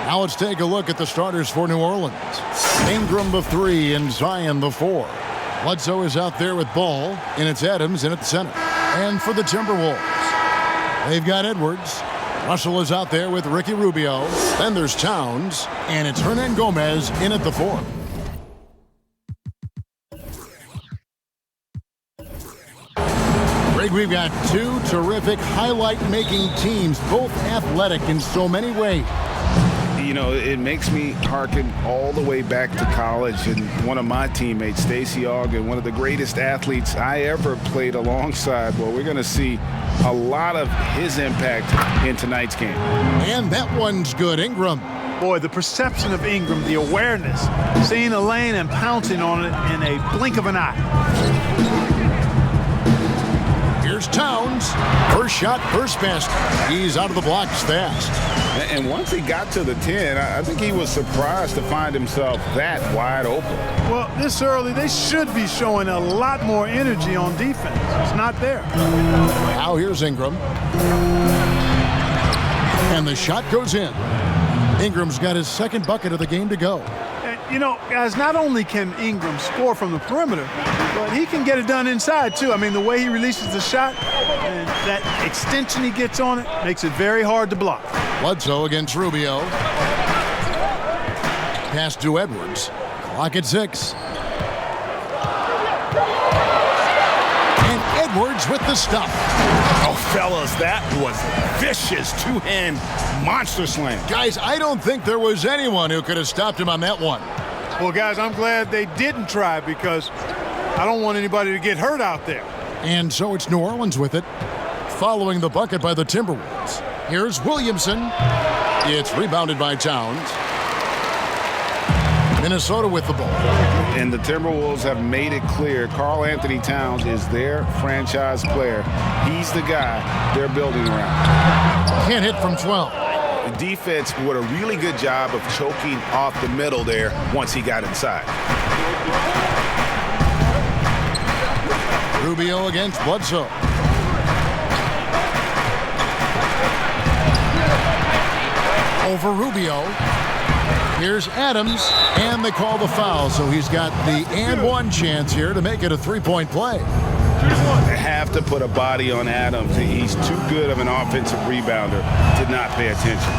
Now let's take a look at the starters for New Orleans. Ingram the 3 and Zion the 4. Bledsoe is out there with ball, and it's Adams in at the center. And for the Timberwolves, they've got Edwards. Russell is out there with Ricky Rubio. Then there's Towns, and it's Hernan Gomez in at the 4. Greg, we've got two terrific highlight-making teams, both athletic in so many ways. You know, it makes me hearken all the way back to college, and one of my teammates, Stacey Ogden, one of the greatest athletes I ever played alongside. Well, we're going to see a lot of his impact in tonight's game. And that one's good. Ingram. Boy, the perception of Ingram, the awareness, seeing a lane and pouncing on it in a blink of an eye. Here's Towns. First shot, first basket. He's out of the blocks fast. And once he got to the 10, I think he was surprised to find himself that wide open. Well, this early, they should be showing a lot more energy on defense. It's not there. Now here's Ingram. And the shot goes in. Ingram's got his second bucket of the game to go. And, you know, guys, not only can Ingram score from the perimeter, but he can get it done inside, too. I mean, the way he releases the shot and that extension he gets on it makes it very hard to block. Bledsoe against Rubio. Pass to Edwards. Clock at 6. And Edwards with the stop. Oh, fellas, that was vicious two-hand monster slam. Guys, I don't think there was anyone who could have stopped him on that one. Well, guys, I'm glad they didn't try because I don't want anybody to get hurt out there. And so it's New Orleans with it, following the bucket by the Timberwolves. Here's Williamson. It's rebounded by Towns. Minnesota with the ball. And the Timberwolves have made it clear Karl Anthony Towns is their franchise player. He's the guy they're building around. Can't hit from 12. The defense did a really good job of choking off the middle there once he got inside. Rubio against Bledsoe. Over Rubio. Here's Adams, and they call the foul, so he's got the and one chance here to make it a three-point play. They have to put a body on Adams. He's too good of an offensive rebounder to not pay attention.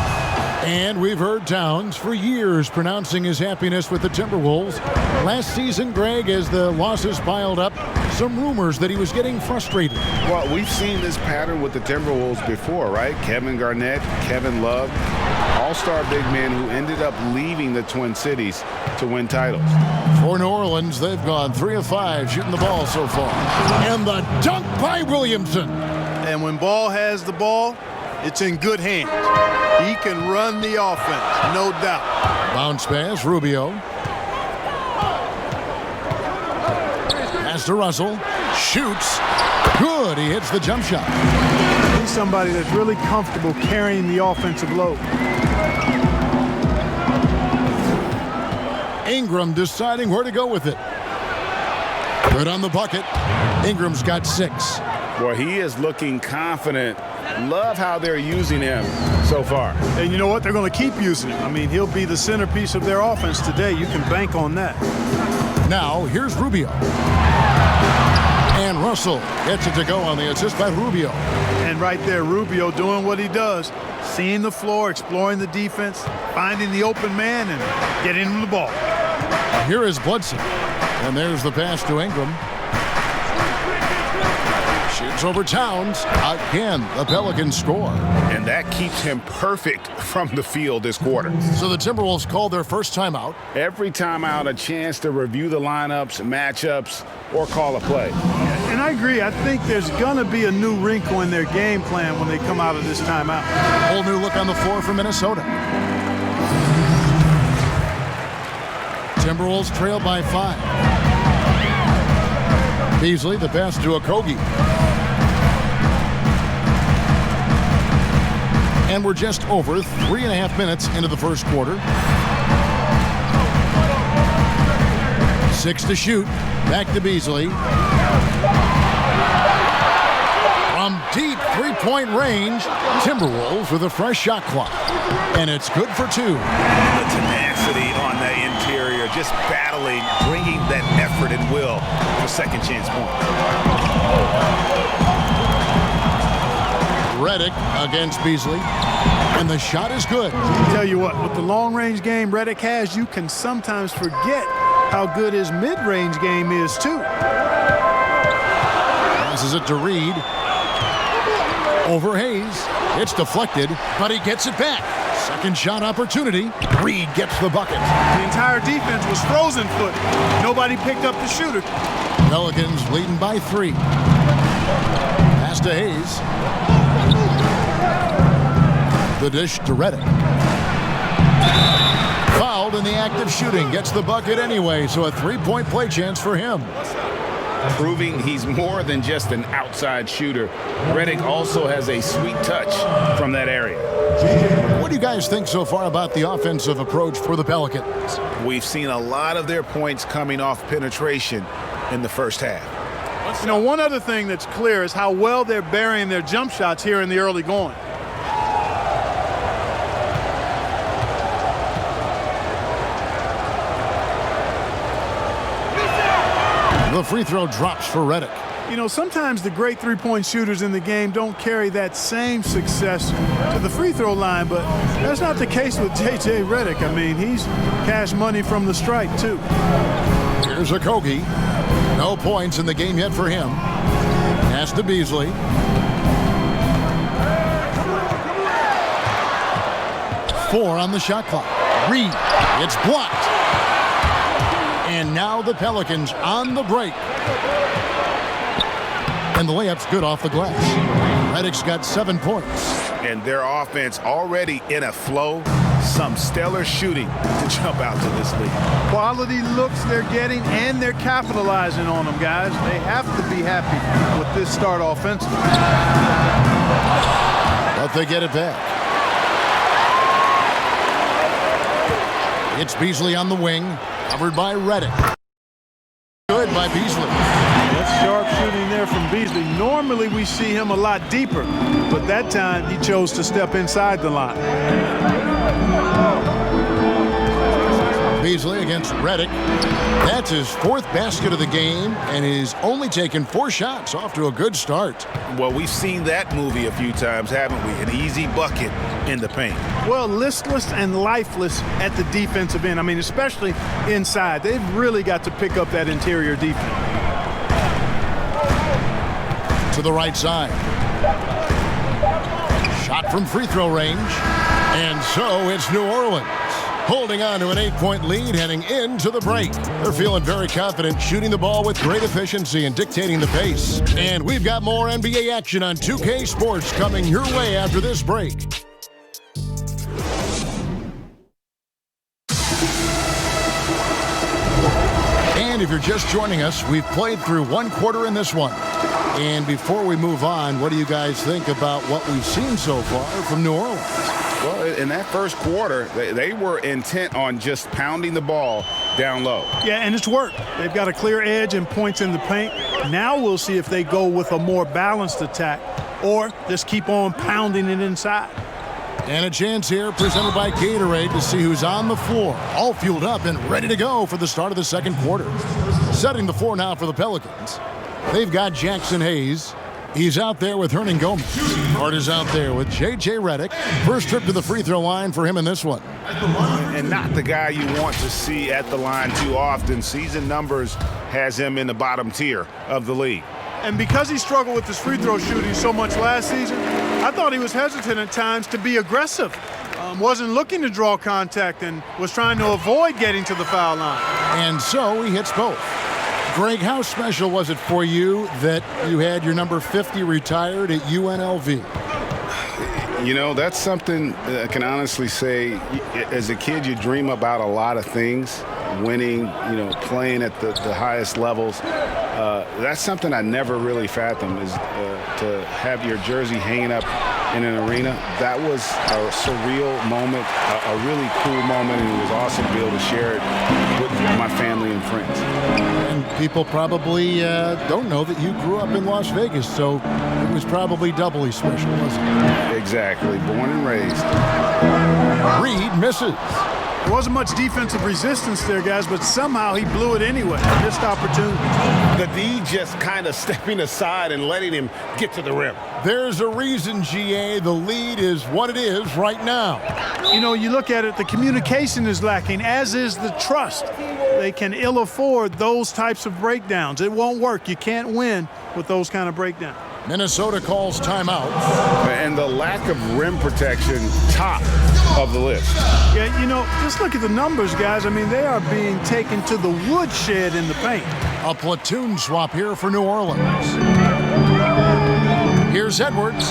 And we've heard Towns for years pronouncing his happiness with the Timberwolves. Last season, Greg, as the losses piled up, some rumors that he was getting frustrated. Well, we've seen this pattern with the Timberwolves before, right? Kevin Garnett, Kevin Love, all-star big men who ended up leaving the Twin Cities to win titles. For New Orleans, they've gone 3 of 5 shooting the ball so far. And the dunk by Williamson. And when Ball has the ball, it's in good hands. He can run the offense, no doubt. Bounce pass, Rubio. Pass to Russell. Shoots. Good. He hits the jump shot. He's somebody that's really comfortable carrying the offensive load. Ingram deciding where to go with it. Good on the bucket. Ingram's got 6. Boy, he is looking confident. Love how they're using him so far. And you know what? They're going to keep using him. I mean, he'll be the centerpiece of their offense today. You can bank on that. Now, here's Rubio. And Russell gets it to go on the assist by Rubio. And right there, Rubio doing what he does. Seeing the floor, exploring the defense, finding the open man, and getting him the ball. Here is Bledsoe. And there's the pass to Ingram. Shoots over Towns. Again, the Pelicans score. And that keeps him perfect from the field this quarter. So the Timberwolves call their first timeout. Every timeout, a chance to review the lineups, matchups, or call a play. And I agree. I think there's going to be a new wrinkle in their game plan when they come out of this timeout. Whole new look on the floor for Minnesota. Timberwolves trail by 5. Beasley, the pass to Okogie. And we're just over 3.5 minutes into the first quarter. 6 to shoot. Back to Beasley. From deep three-point range, Timberwolves with a fresh shot clock. And it's good for 2. The tenacity on the interior, just battling, bringing that effort and will for second chance point. Redick against Beasley. And the shot is good. Tell you what, with the long-range game Redick has, you can sometimes forget how good his mid-range game is, too. Passes it to Reed. Over Hayes. It's deflected, but he gets it back. Second shot opportunity. Reed gets the bucket. The entire defense was frozen foot. Nobody picked up the shooter. Pelicans leading by 3. Pass to Hayes. The dish to Redick. Fouled in the act of shooting. Gets the bucket anyway, so a 3-point play chance for him. Proving he's more than just an outside shooter. Redick also has a sweet touch from that area. What do you guys think so far about the offensive approach for the Pelicans? We've seen a lot of their points coming off penetration in the first half. You know, one other thing that's clear is how well they're burying their jump shots here in the early going. The free throw drops for Redick. You know, sometimes the great three-point shooters in the game don't carry that same success to the free throw line, but that's not the case with J.J. Redick. I mean, he's cash money from the stripe, too. Here's Okogie. No points in the game yet for him. Pass to Beasley. Four on the shot clock. Reed. It's blocked. And now the Pelicans on the break. And the layup's good off the glass. Redick's got 7 points. And their offense already in a flow. Some stellar shooting to jump out to this league. Quality looks they're getting, and they're capitalizing on them, guys. They have to be happy with this start offensively. But they get it back. It's Beasley on the wing. Covered by Redick. Good by Beasley. That's sharp shooting there from Beasley. Normally we see him a lot deeper, but that time he chose to step inside the line. Beasley against Redick. That's his 4th basket of the game, and he's only taken 4 shots. Off to a good start. Well, we've seen that movie a few times, haven't we? An easy bucket in the paint. Well, listless and lifeless at the defensive end. I mean, especially inside. They've really got to pick up that interior defense. To the right side. Shot from free throw range. And so it's New Orleans holding on to an 8-point lead heading into the break. They're feeling very confident, shooting the ball with great efficiency and dictating the pace. And we've got more NBA action on 2K Sports coming your way after this break. And if you're just joining us, we've played through 1 quarter in this one. And before we move on, what do you guys think about what we've seen so far from New Orleans? Well, in that first quarter, they were intent on just pounding the ball down low. Yeah, and it's worked. They've got a clear edge and points in the paint. Now we'll see if they go with a more balanced attack or just keep on pounding it inside. And a chance here presented by Gatorade to see who's on the floor, all fueled up and ready to go for the start of the second quarter. Setting the floor now for the Pelicans. They've got Jackson Hayes. He's out there with Hernan Gomez. Hart is out there with J.J. Redick. First trip to the free throw line for him in this one. And not the guy you want to see at the line too often. Season numbers has him in the bottom tier of the league. And because he struggled with his free throw shooting so much last season, I thought he was hesitant at times to be aggressive. Wasn't looking to draw contact and was trying to avoid getting to the foul line. And so he hits both. Greg, how special was it for you that you had your number 50 retired at UNLV? You know, that's something I can honestly say. As a kid, you dream about a lot of things. winning, you know, playing at the highest levels. That's something I never really fathomed, is to have your jersey hanging up in an arena. That was a surreal moment, a really cool moment, and it was awesome to be able to share it with my family and friends. And people probably don't know that you grew up in Las Vegas, so it was probably doubly special, wasn't it? Exactly. Born and raised. Reed misses. There wasn't much defensive resistance there, guys, but somehow he blew it anyway. Missed opportunity. The D just kind of stepping aside and letting him get to the rim. There's a reason, GA, the lead is what it is right now. You know, you look at it, the communication is lacking, as is the trust. They can ill afford those types of breakdowns. It won't work. You can't win with those kind of breakdowns. Minnesota calls timeout. And the lack of rim protection, top of the list. Yeah, you know, just look at the numbers, guys. I mean, they are being taken to the woodshed in the paint. A platoon swap here for New Orleans. Here's Edwards.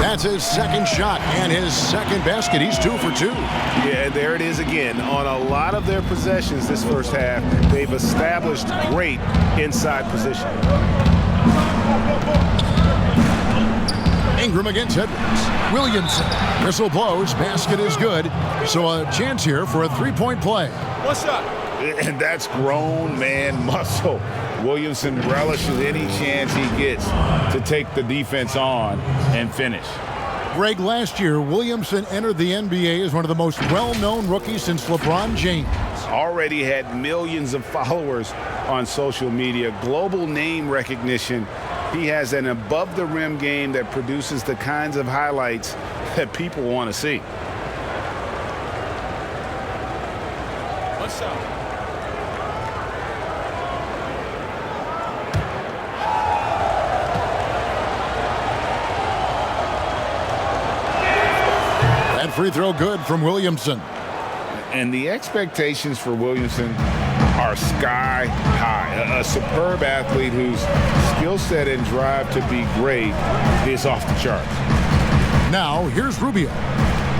That's his second shot and his second basket. He's 2 for 2. Yeah, there it is again. On a lot of their possessions this first half, they've established great inside position. Ingram against Edwards. Williamson. Whistle blows. Basket is good. So a chance here for a three-point play. What's up? And that's grown man muscle. Williamson relishes any chance he gets to take the defense on and finish. Greg, last year, Williamson entered the NBA as one of the most well-known rookies since LeBron James. Already had millions of followers on social media, global name recognition. He has an above-the-rim game that produces the kinds of highlights that people want to see. What's up? That free throw good from Williamson. And the expectations for Williamson are sky high. A superb athlete whose skill set and drive to be great is off the charts. Now, here's Rubio.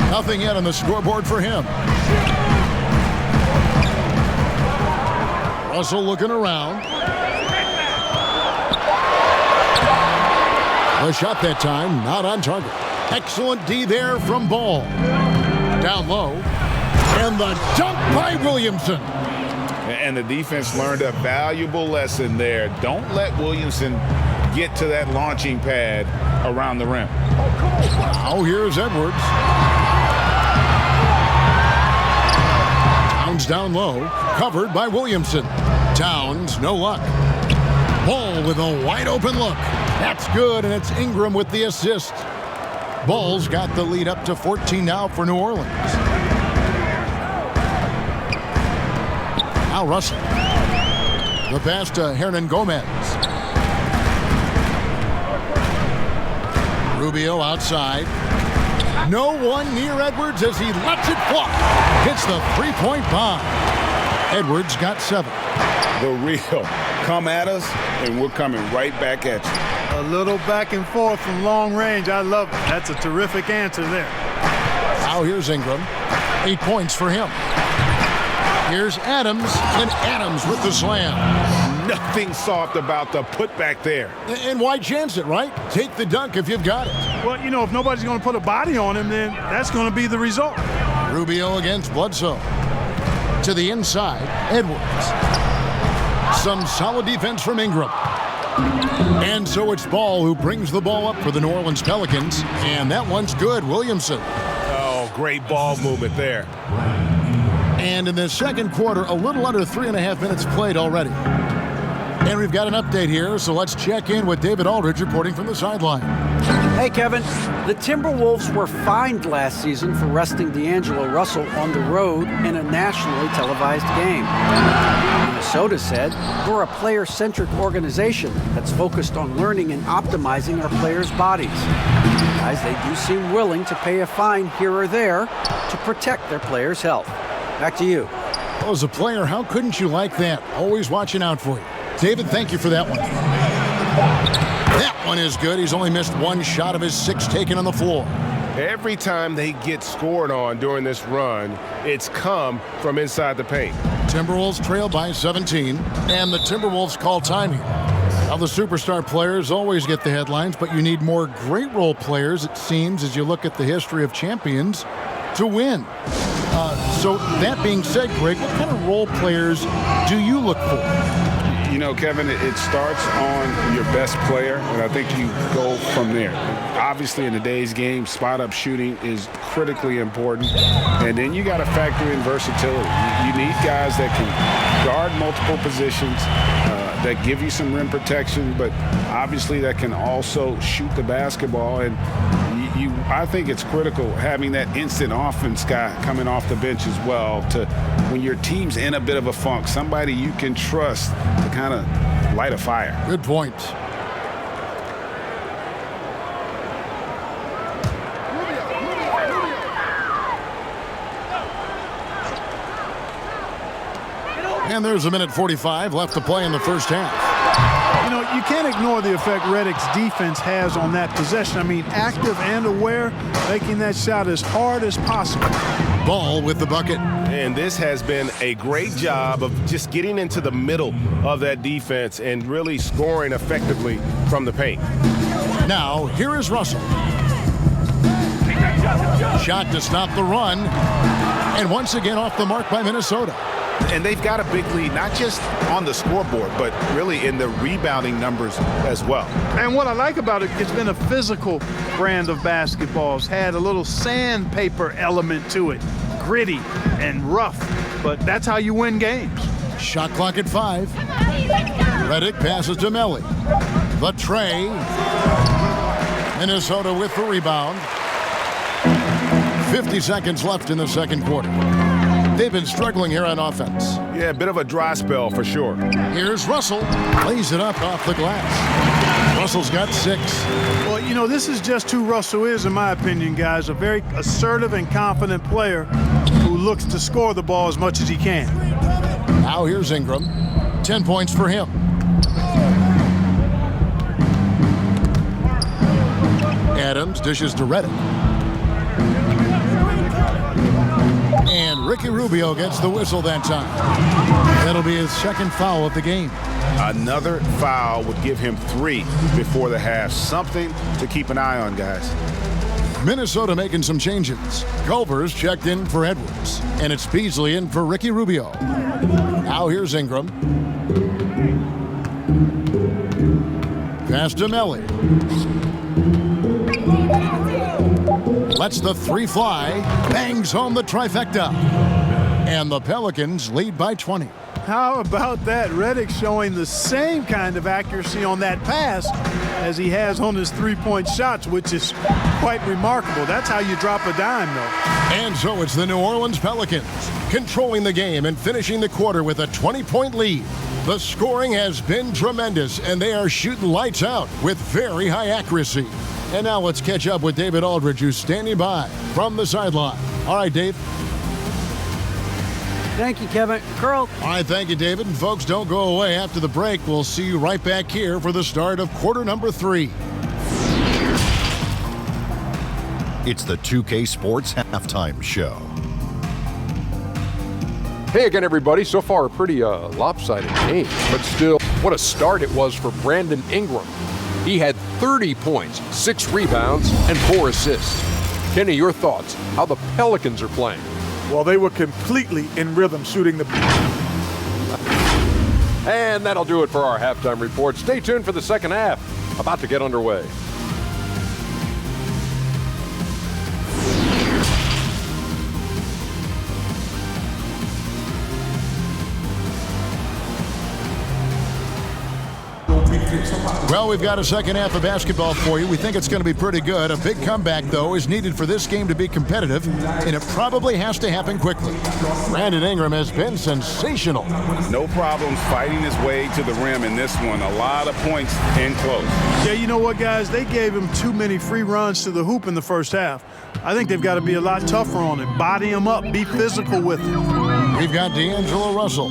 Nothing yet on the scoreboard for him. Russell looking around. The shot that time, not on target. Excellent D there from Ball. Down low. And the dunk by Williamson. And the defense learned a valuable lesson there. Don't let Williamson get to that launching pad around the rim. Now here's Edwards. Towns down low, covered by Williamson. Towns, no luck. Ball with a wide open look. That's good, and it's Ingram with the assist. Ball's got the lead up to 14 now for New Orleans. Now Russell. The pass to Hernan Gomez. Rubio outside. No one near Edwards as he lets it fly. Hits the three-point bomb. Edwards got 7. The real. Come at us, and we're coming right back at you. A little back and forth from long range. I love it. That's a terrific answer there. Now here's Ingram. 8 points for him. Here's Adams, and Adams with the slam. Nothing soft about the putback there. And why chance it, right? Take the dunk if you've got it. Well, you know, if nobody's going to put a body on him, then that's going to be the result. Rubio against Bledsoe. To the inside, Edwards. Some solid defense from Ingram. And so it's Ball who brings the ball up for the New Orleans Pelicans. And that one's good, Williamson. Oh, great ball movement there. And in the second quarter, a little under 3.5 minutes played already. And we've got an update here, so let's check in with David Aldridge reporting from the sideline. Hey, Kevin. The Timberwolves were fined last season for resting D'Angelo Russell on the road in a nationally televised game. Minnesota said, we're a player-centric organization that's focused on learning and optimizing our players' bodies. Guys, they do seem willing to pay a fine here or there to protect their players' health. Back to you. Well, as a player, how couldn't you like that? Always watching out for you. David, thank you for that one. That one is good. He's only missed one shot of his 6 taken on the floor. Every time they get scored on during this run, it's come from inside the paint. Timberwolves trail by 17, and the Timberwolves call time here. Now, the superstar players always get the headlines, but you need more great role players, it seems, as you look at the history of champions, to win. So that being said, Greg, what kind of role players do you look for? You know, Kevin, it starts on your best player, and I think you go from there. Obviously, in today's game, spot-up shooting is critically important, and then you got to factor in versatility. You need guys that can guard multiple positions, that give you some rim protection, but obviously that can also shoot the basketball. And I think it's critical having that instant offense guy coming off the bench as well, to when your team's in a bit of a funk, somebody you can trust to kind of light a fire. Good point. And there's a minute 45 left to play in the first half. You know, you can't ignore the effect Redick's defense has on that possession. I mean, active and aware, making that shot as hard as possible. Ball with the bucket. And this has been a great job of just getting into the middle of that defense and really scoring effectively from the paint. Now, here is Russell. Shot to stop the run. And once again off the mark by Minnesota. And they've got a big lead, not just on the scoreboard, but really in the rebounding numbers as well. And what I like about it, it's been a physical brand of basketball. It's had a little sandpaper element to it, gritty and rough, but that's how you win games. Shot clock at 5. Redick passes to Malik. The tray. Minnesota with the rebound. 50 seconds left in the second quarter. They've been struggling here on offense. Yeah, a bit of a dry spell for sure. Here's Russell. Lays it up off the glass. Russell's got 6. Well, you know, this is just who Russell is, in my opinion, guys. A very assertive and confident player who looks to score the ball as much as he can. Now here's Ingram. 10 points for him. Adams dishes to Redick. And Ricky Rubio gets the whistle that time. That'll be his second foul of the game. Another foul would give him 3 before the half. Something to keep an eye on, guys. Minnesota making some changes. Culver's checked in for Edwards. And it's Beasley in for Ricky Rubio. Now here's Ingram. Pass to Malik. Lets the 3 fly. Bangs home the trifecta. And the Pelicans lead by 20. How about that? Redick showing the same kind of accuracy on that pass as he has on his three-point shots, which is quite remarkable. That's how you drop a dime, though. And so it's the New Orleans Pelicans controlling the game and finishing the quarter with a 20-point lead. The scoring has been tremendous, and they are shooting lights out with very high accuracy. And now let's catch up with David Aldridge, who's standing by from the sideline. All right, Dave. Thank you, Kevin. Karl. All right, thank you, David. And folks, don't go away. After the break, we'll see you right back here for the start of quarter number 3. It's the 2K Sports Halftime Show. Hey again, everybody. So far, a pretty lopsided game, but still, what a start it was for Brandon Ingram. He had 30 points, 6 rebounds, and 4 assists. Kenny, your thoughts? How the Pelicans are playing? Well, they were completely in rhythm shooting the... And that'll do it for our halftime report. Stay tuned for the second half. About to get underway. Well, we've got a second half of basketball for you. We think it's going to be pretty good. A big comeback, though, is needed for this game to be competitive, and it probably has to happen quickly. Brandon Ingram has been sensational. No problems fighting his way to the rim in this one. A lot of points in close. Yeah, you know what, guys? They gave him too many free runs to the hoop in the first half. I think they've got to be a lot tougher on him. Body him up. Be physical with him. We've got D'Angelo Russell.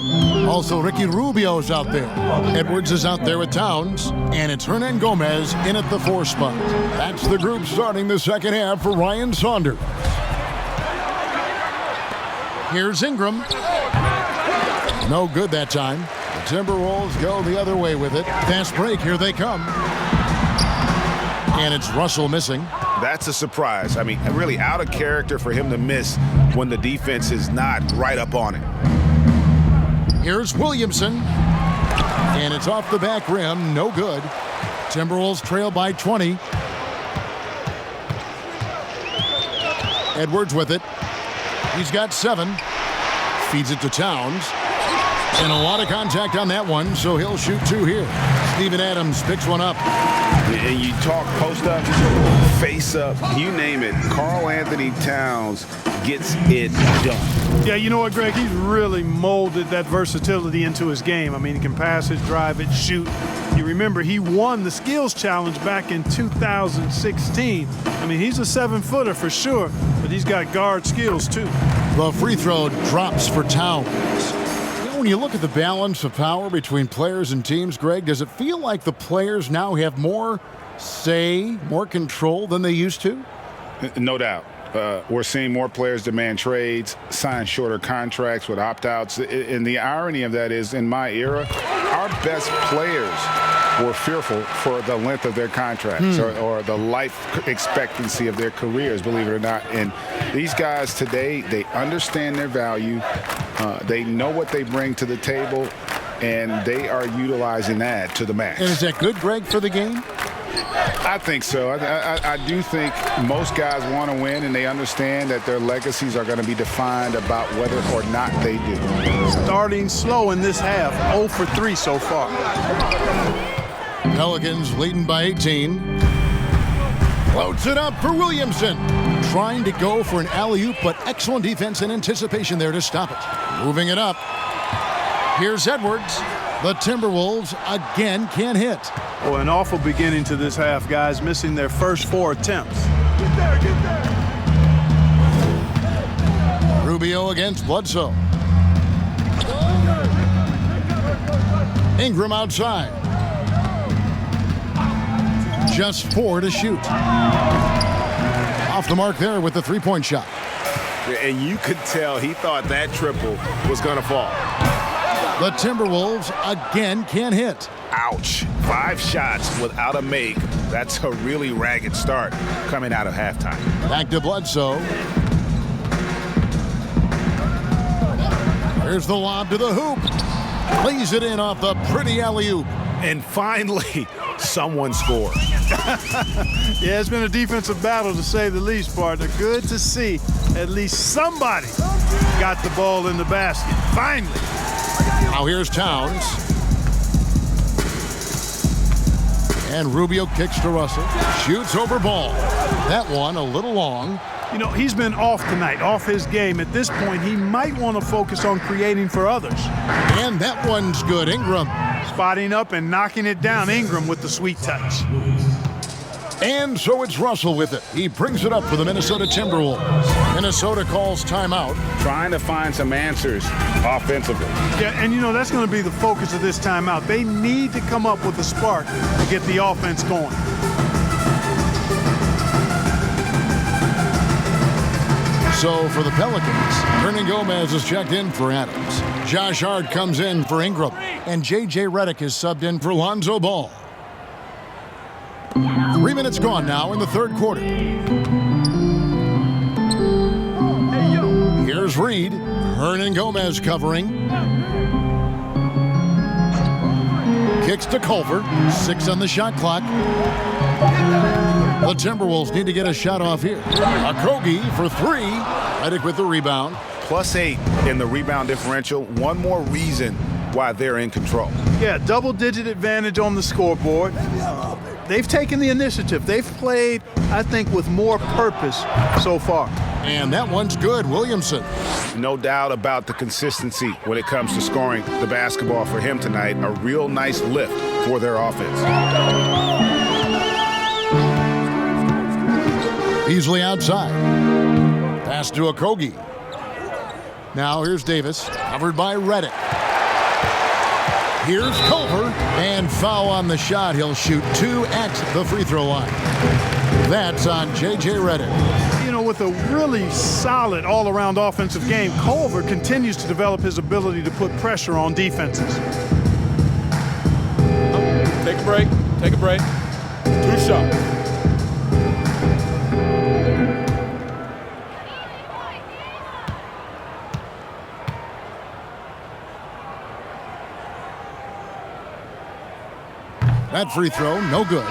Also, Ricky Rubio's out there. Edwards is out there with Towns. And it's Hernan Gomez in at the 4 spot. That's the group starting the second half for Ryan Saunders. Here's Ingram. No good that time. The Timberwolves go the other way with it. Fast break, here they come. And it's Russell missing. That's a surprise. I mean, really out of character for him to miss when the defense is not right up on it. Here's Williamson. And it's off the back rim. No good. Timberwolves trail by 20. Edwards with it. He's got 7. Feeds it to Towns. And a lot of contact on that one, so he'll shoot 2 here. Steven Adams picks one up. And you talk post up, face up, you name it. Karl Anthony Towns gets it done. Yeah, you know what, Greg? He's really molded that versatility into his game. I mean, he can pass it, drive it, shoot. You remember, he won the skills challenge back in 2016. I mean, he's a 7-footer for sure, but he's got guard skills too. The free throw drops for Towns. When you look at the balance of power between players and teams, Greg, does it feel like the players now have more say, more control than they used to? No doubt. We're seeing more players demand trades, sign shorter contracts with opt-outs. And the irony of that is, in my era, our best players were fearful for the length of their contracts or the life expectancy of their careers, believe it or not. And these guys today, they understand their value. They know what they bring to the table, and they are utilizing that to the max. And is that good, Greg, for the game? I think so. I do think most guys want to win, and they understand that their legacies are going to be defined about whether or not they do. Starting slow in this half, 0 for 3 so far. Pelicans leading by 18. Floats it up for Williamson. Trying to go for an alley-oop, but excellent defense and anticipation there to stop it. Moving it up. Here's Edwards. The Timberwolves again can't hit. Well, an awful beginning to this half, guys, missing their first 4 attempts. Get there, get there. Rubio against Bledsoe. Ingram outside. Just 4 to shoot. Off the mark there with the three-point shot. And you could tell he thought that triple was going to fall. The Timberwolves again can't hit. Ouch. 5 shots without a make. That's a really ragged start coming out of halftime. Back to Bledsoe. Here's the lob to the hoop. Plays it in off the pretty alley-oop. And finally, someone scored. Yeah, it's been a defensive battle to say the least, partner. Good to see at least somebody got the ball in the basket. Finally. Now here's Towns. And Rubio kicks to Russell. Shoots over Ball. That one a little long. You know, he's been off tonight, off his game. At this point, he might want to focus on creating for others. And that one's good. Ingram. Spotting up and knocking it down. Ingram with the sweet touch. And so it's Russell with it. He brings it up for the Minnesota Timberwolves. Minnesota calls timeout. Trying to find some answers offensively. Yeah, and you know, that's going to be the focus of this timeout. They need to come up with a spark to get the offense going. So for the Pelicans, Hernan Gomez is checked in for Adams. Josh Hart comes in for Ingram. And J.J. Redick is subbed in for Lonzo Ball. 3 minutes gone now in the third quarter. Here's Reed. Hernan Gomez covering. Kicks to Culver. 6 on the shot clock. The Timberwolves need to get a shot off here. Okogie for 3. Redick with the rebound. +8 in the rebound differential. One more reason why they're in control. Yeah, double-digit advantage on the scoreboard. They've taken the initiative. They've played, I think, with more purpose so far. And that one's good. Williamson. No doubt about the consistency when it comes to scoring the basketball for him tonight. A real nice lift for their offense. Beasley outside. Pass to Okogie. Now here's Davis, covered by Redick. Here's Culver, and foul on the shot. He'll shoot 2 at the free throw line. That's on J.J. Redick. You know, with a really solid all-around offensive game, Culver continues to develop his ability to put pressure on defenses. Take a break. Take a break. 2 shots. That free throw, no good.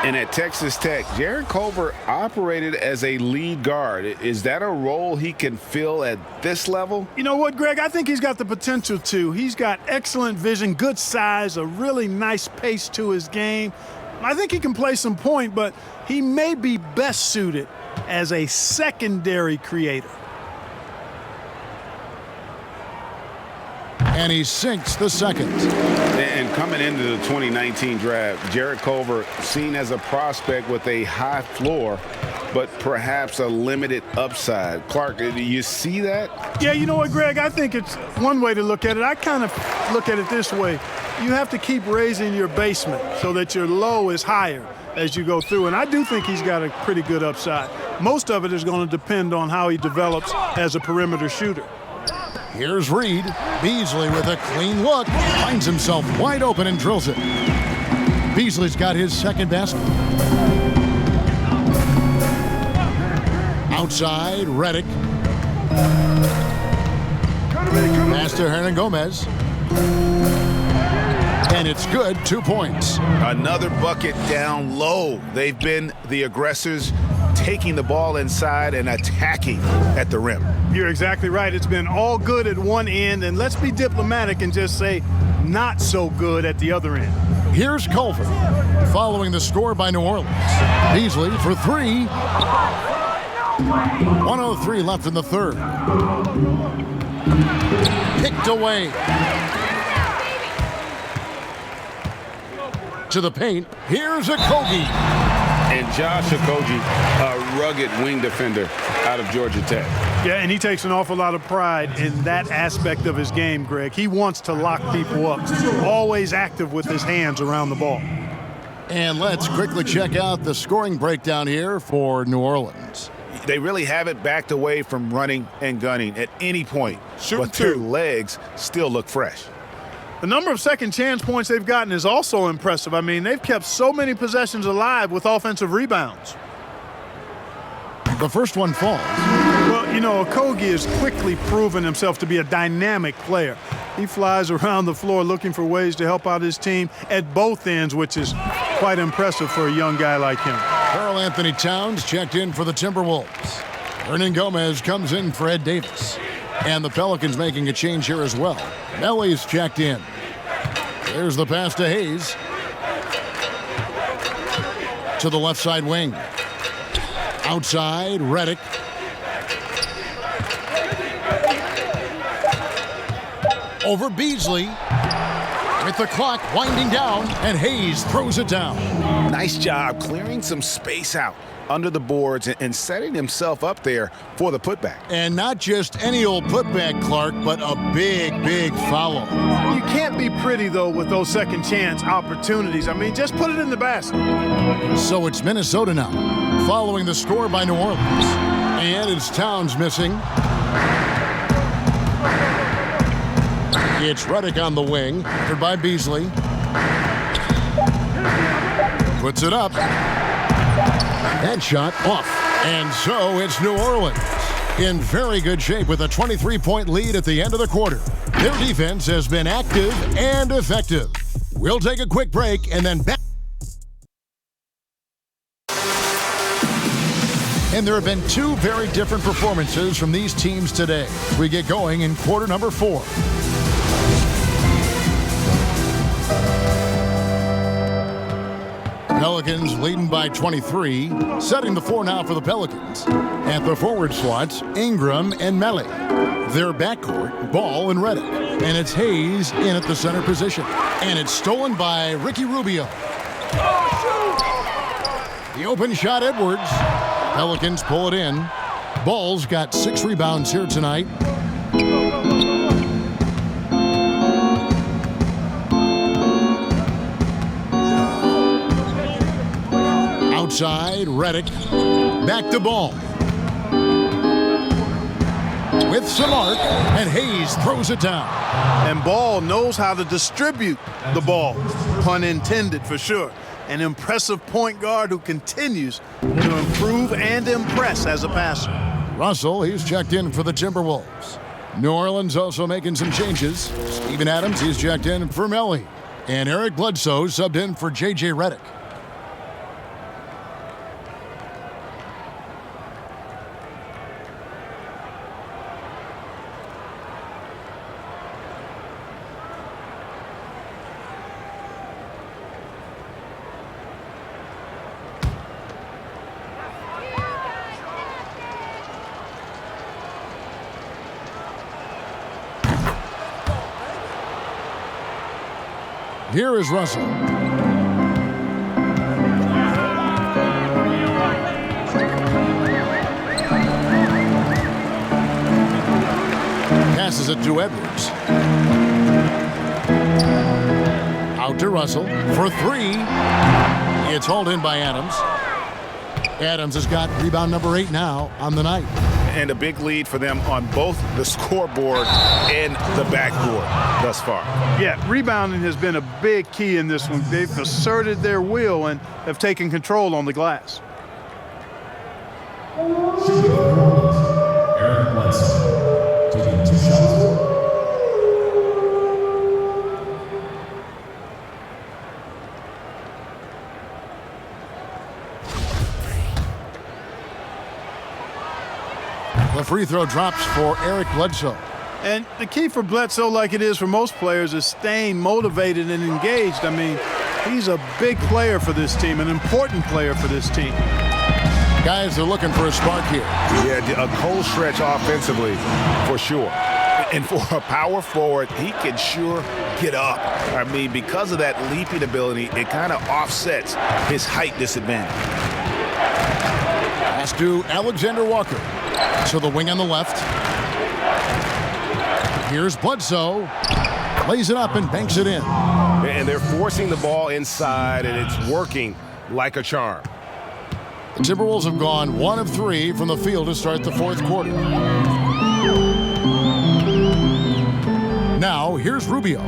And at Texas Tech, Jared Culver operated as a lead guard. Is that a role he can fill at this level? You know what, Greg? I think he's got the potential to. He's got excellent vision, good size, a really nice pace to his game. I think he can play some point, but he may be best suited as a secondary creator. And he sinks the second. And coming into the 2019 draft, Jared Culver seen as a prospect with a high floor, but perhaps a limited upside. Clark, do you see that? Yeah, you know what, Greg? I think it's one way to look at it. I kind of look at it this way. You have to keep raising your basement so that your low is higher as you go through. And I do think he's got a pretty good upside. Most of it is going to depend on how he develops as a perimeter shooter. Here's Reed. Beasley with a clean look. Finds himself wide open and drills it. Beasley's got his second basket. Outside, Redick. Pass to Hernan Gomez. And it's good, 2 points. Another bucket down low. They've been the aggressors, taking the ball inside and attacking at the rim. You're exactly right. It's been all good at one end, and let's be diplomatic and just say not so good at the other end. Here's Culver, following the score by New Orleans. Beasley for 3. 1:03 left in the third. Picked away. To the paint. Here's Okogie. And Josh Okogie, a rugged wing defender out of Georgia Tech. Yeah, and he takes an awful lot of pride in that aspect of his game, Greg. He wants to lock people up. Always active with his hands around the ball. And let's quickly check out the scoring breakdown here for New Orleans. They really haven't backed away from running and gunning at any point, but their legs still look fresh. The number of second chance points they've gotten is also impressive. I mean, they've kept so many possessions alive with offensive rebounds. The first one falls. Well, you know, Okogie has quickly proven himself to be a dynamic player. He flies around the floor looking for ways to help out his team at both ends, which is quite impressive for a young guy like him. Karl Anthony Towns checked in for the Timberwolves. Hernan Gomez comes in for Ed Davis. And the Pelicans making a change here as well. Melly's checked in. There's the pass to Hayes. To the left side wing. Outside, Redick. Over Beasley. With the clock winding down, and Hayes throws it down. Nice job clearing some space out under the boards and setting himself up there for the putback. And not just any old putback, Clark, but a big, big foul. You can't be pretty, though, with those second chance opportunities. I mean, just put it in the basket. So it's Minnesota now, following the score by New Orleans. And it's Towns missing. It's Redick on the wing, covered by Beasley. Puts it up. That shot off. And so it's New Orleans in very good shape with a 23-point lead at the end of the quarter. Their defense has been active and effective. We'll take a quick break and then back. And there have been two very different performances from these teams today. We get going in quarter number 4. Pelicans leading by 23, setting the floor now for the Pelicans. At the forward slots, Ingram and Malik. Their backcourt, Ball and Redick. And it's Hayes in at the center position. And it's stolen by Ricky Rubio. The open shot, Edwards. Pelicans pull it in. Ball's got 6 rebounds here tonight. Outside, Redick. Back to Ball. with some arc, and Hayes throws it down. And Ball knows how to distribute the ball, pun intended for sure. An impressive point guard who continues to improve and impress as a passer. Russell, he's checked in for the Timberwolves. New Orleans also making some changes. Steven Adams, he's checked in for Malik. And Eric Bledsoe subbed in for J.J. Redick. Here is Russell. Passes it to Edwards. Out to Russell for three. It's hauled in by Adams. Adams has got rebound number 8 now on the night. And a big lead for them on both the scoreboard and the backboard thus far. Yeah, rebounding has been a big key in this one. They've asserted their will and have taken control on the glass. Eric Bledsoe taking 2 shots. The free throw drops for Eric Bledsoe. And the key for Bledsoe, like it is for most players, is staying motivated and engaged. I mean, he's a big player for this team, an important player for this team. Guys are looking for a spark here. Yeah, a cold stretch offensively for sure. And for a power forward, he can sure get up. I mean, because of that leaping ability, it kind of offsets his height disadvantage. Pass to Alexander Walker. So the wing on the left. Here's Bledsoe. Lays it up and banks it in. And they're forcing the ball inside, and it's working like a charm. The Timberwolves have gone 1 of 3 from the field to start the 4th quarter. Now, here's Rubio.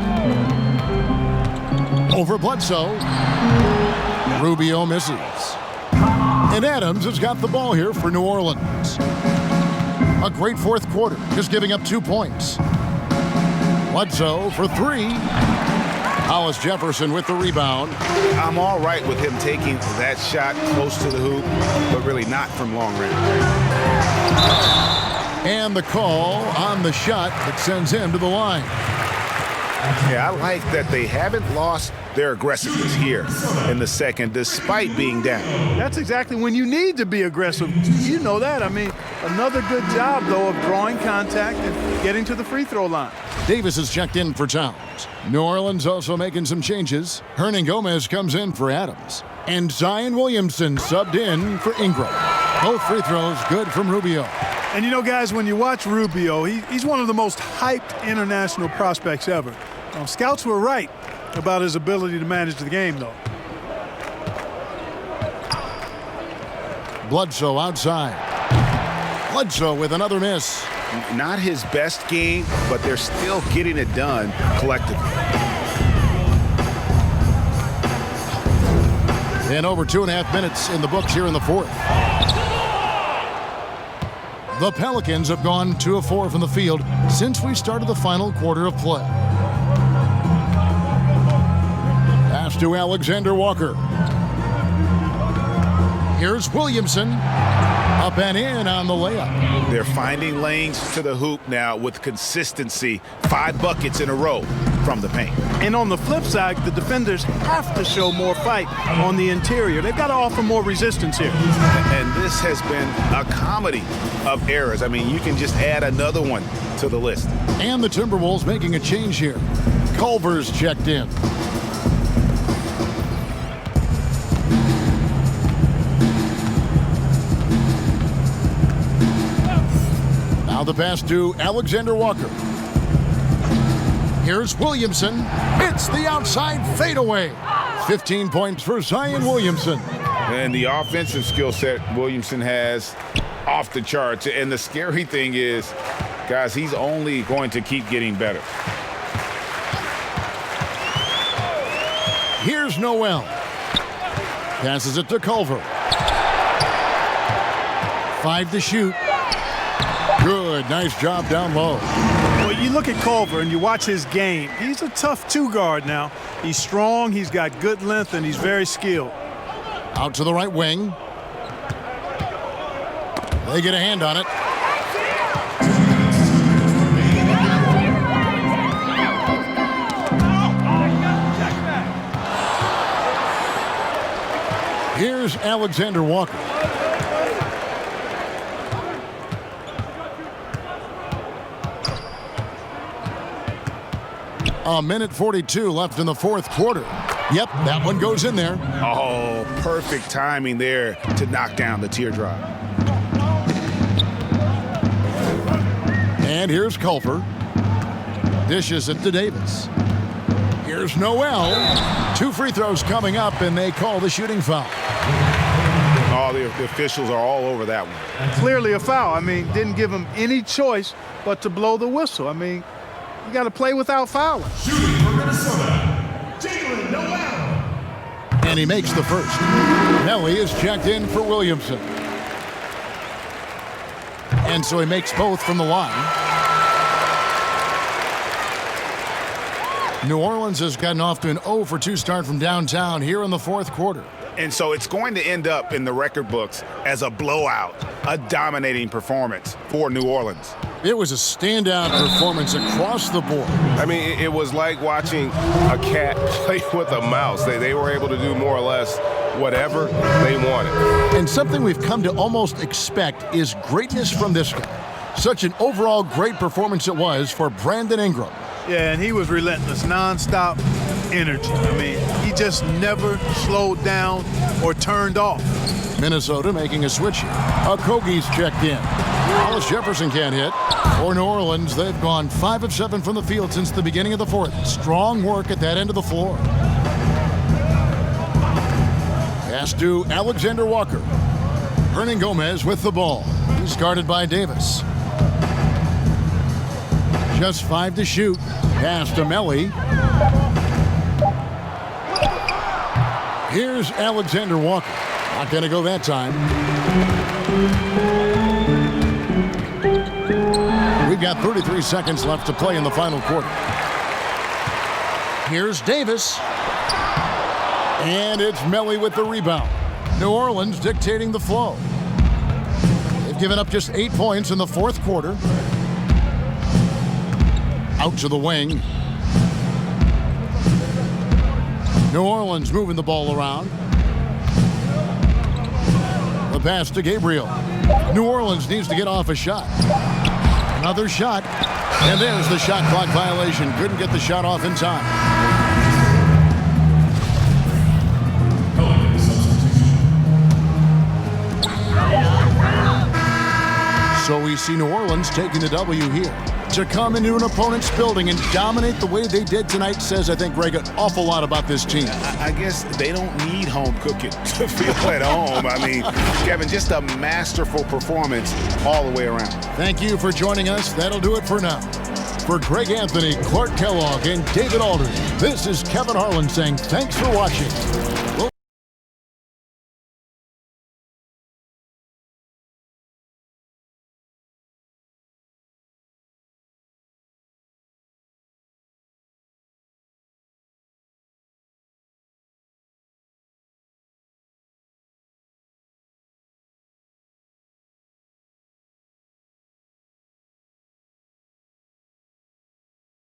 Over Bledsoe. Rubio misses. And Adams has got the ball here for New Orleans. A great 4th quarter, just giving up 2 points. Bledsoe for 3. Hollis Jefferson with the rebound. I'm all right with him taking that shot close to the hoop, but really not from long range. And the call on the shot that sends him to the line. Yeah, I like that they haven't lost their aggressiveness here in the second, despite being down. That's exactly when you need to be aggressive. You know that. I mean, another good job, though, of drawing contact and getting to the free throw line. Davis is checked in for Towns. New Orleans also making some changes. Hernan Gomez comes in for Adams. And Zion Williamson subbed in for Ingram. Both free throws good from Rubio. And you know, guys, when you watch Rubio, he's one of the most hyped international prospects ever. Scouts were right about his ability to manage the game, though. Bledsoe outside. Bledsoe with another miss. Not his best game, but they're still getting it done collectively. And over 2.5 minutes in the books here in the 4th. The Pelicans have gone 2 of 4 from the field since we started the final quarter of play. Pass to Alexander Walker. Here's Williamson. Up and in on the layup. They're finding lanes to the hoop now with consistency. 5 buckets in a row from the paint. And on the flip side, the defenders have to show more fight on the interior. They've got to offer more resistance here. And this has been a comedy of errors. I mean, you can just add another one to the list. And the Timberwolves making a change here. Culver's checked in. Now the pass to Alexander Walker. Here's Williamson. It's the outside fadeaway. 15 points for Zion Williamson. And the offensive skill set Williamson has off the charts. And the scary thing is Guys, he's only going to keep getting better. Here's Noel. Passes it to Culver. 5 to shoot. Good, nice job down low. Well, you look at Culver and you watch his game. He's a tough two-guard now. He's strong, he's got good length, and he's very skilled. Out to the right wing. They get a hand on it. Here's Alexander Walker. A minute 42 left in the fourth quarter. Yep, that one goes in there. Oh, perfect timing there to knock down the teardrop. And here's Culver. Dishes it to Davis. Here's Noel. 2 free throws coming up, and they call the shooting foul. Oh, the officials are all over that one. Clearly a foul. I mean, didn't give him any choice but to blow the whistle. I mean, you got to play without fouling. Shooting for Minnesota, Noel. And he makes the first. Nelly is checked in for Williamson. And so he makes both from the line. New Orleans has gotten off to an 0 for 2 start from downtown here in the fourth quarter. And so it's going to end up in the record books as a blowout, a dominating performance for New Orleans. It was a standout performance across the board. I mean, it was like watching a cat play with a mouse. They were able to do more or less whatever they wanted. And something we've come to almost expect is greatness from this guy. Such an overall great performance it was for Brandon Ingram. Yeah, and he was relentless, nonstop energy. I mean, he just never slowed down or turned off. Minnesota making a switch here. Okogie's checked in. Hollis Jefferson can't hit. For New Orleans, they've gone 5 of 7 from the field since the beginning of the fourth. Strong work at that end of the floor. Pass to Alexander Walker. Hernan Gomez with the ball. He's guarded by Davis. Just 5 to shoot. Pass to Malik. Here's Alexander Walker. Not going to go that time. We've got 33 seconds left to play in the final quarter. Here's Davis. And it's Malik with the rebound. New Orleans dictating the flow. They've given up just 8 points in the fourth quarter. Out to the wing. New Orleans moving the ball around. The pass to Gabriel. New Orleans needs to get off a shot. Another shot. And there's the shot clock violation. Couldn't get the shot off in time. So we see New Orleans taking the W here. To come into an opponent's building and dominate the way they did tonight says, I think, Greg, an awful lot about this team. I guess they don't need home cooking to feel at home. I mean, Kevin, just a masterful performance all the way around. Thank you for joining us. That'll do it for now. For Greg Anthony, Clark Kellogg, and David Aldridge, this is Kevin Harlan saying thanks for watching. We'll